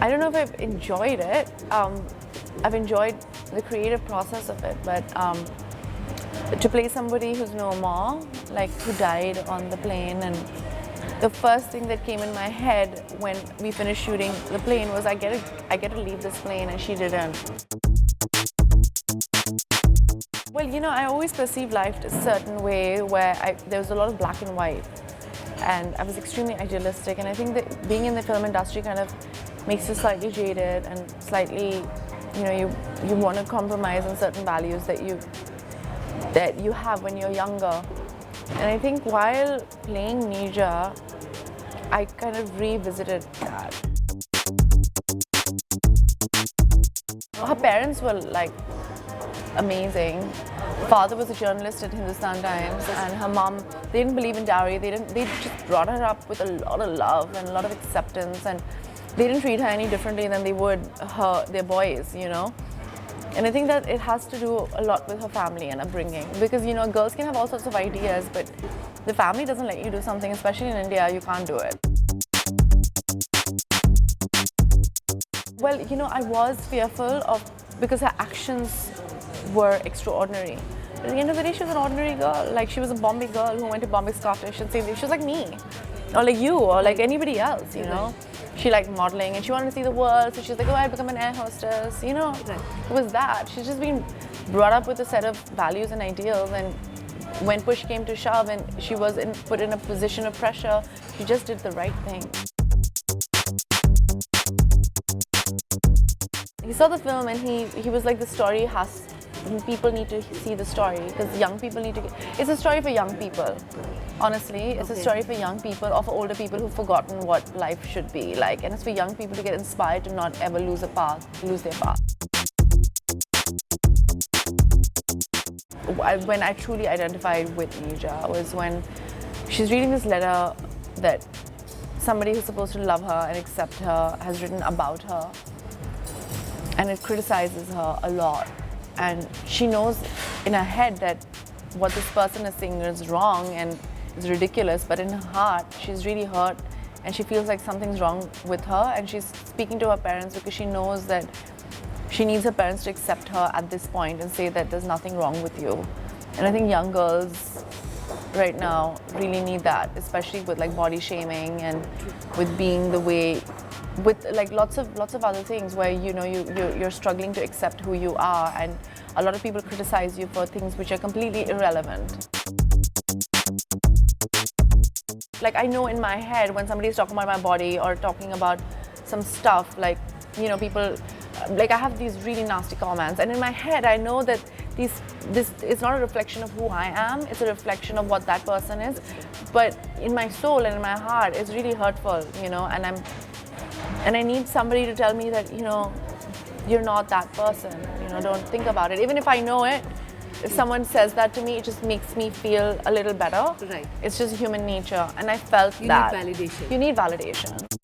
I don't know if I've enjoyed it. I've enjoyed the creative process of it, but to play somebody who's no more, like who died on the plane, and the first thing that came in my head when we finished shooting the plane was I get to leave this plane, and she didn't. Well, you know, I always perceived life a certain way where there was a lot of black and white, and I was extremely idealistic, and I think that being in the film industry kind of makes you slightly jaded and slightly, you know, you want to compromise on certain values that you have when you're younger. And I think while playing Neerja, I kind of revisited that. Her parents were like amazing. Father was a journalist at Hindustan Times, and her mom, they didn't believe in dowry. They just brought her up with a lot of love and a lot of acceptance, and they didn't treat her any differently than they would their boys, you know. And I think that it has to do a lot with her family and upbringing, because, you know, girls can have all sorts of ideas, but the family doesn't let you do something, especially in India, you can't do it. Well, you know, I was fearful because her actions were extraordinary. But at the end of the day, she was an ordinary girl. Like, she was a Bombay girl who went to Bombay Scottish and she was like me, or like you, or like anybody else, you know. She liked modeling and she wanted to see the world, so she's like, oh, I'd become an air hostess, you know. Right. It was that. She's just been brought up with a set of values and ideals, and when push came to shove and she was put in a position of pressure, she just did the right thing. He saw the film and he was like, the story people need to see the story, because young people need to it's a story for young people. Honestly, it's a story for young people or for older people who've forgotten what life should be like, and it's for young people to get inspired to not ever lose their path. When I truly identified with Neerja was when she's reading this letter that somebody who's supposed to love her and accept her has written about her, and it criticizes her a lot. And she knows in her head that what this person is saying is wrong and is ridiculous, but in her heart, she's really hurt and she feels like something's wrong with her, and she's speaking to her parents because she knows that she needs her parents to accept her at this point and say that there's nothing wrong with you. And I think young girls right now really need that, especially with like body shaming and with being the way, with like lots of other things where, you know, you're struggling to accept who you are, and a lot of people criticize you for things which are completely irrelevant. Like, I know in my head when somebody's talking about my body or talking about some stuff, like, you know, people, like, I have these really nasty comments, and in my head I know that this is not a reflection of who I am, it's a reflection of what that person is, but in my soul and in my heart it's really hurtful, you know, and I need somebody to tell me that, you know, you're not that person, you know, don't think about it. Even if I know it, if someone says that to me, it just makes me feel a little better. Right. It's just human nature, and I felt that. You need validation. You need validation.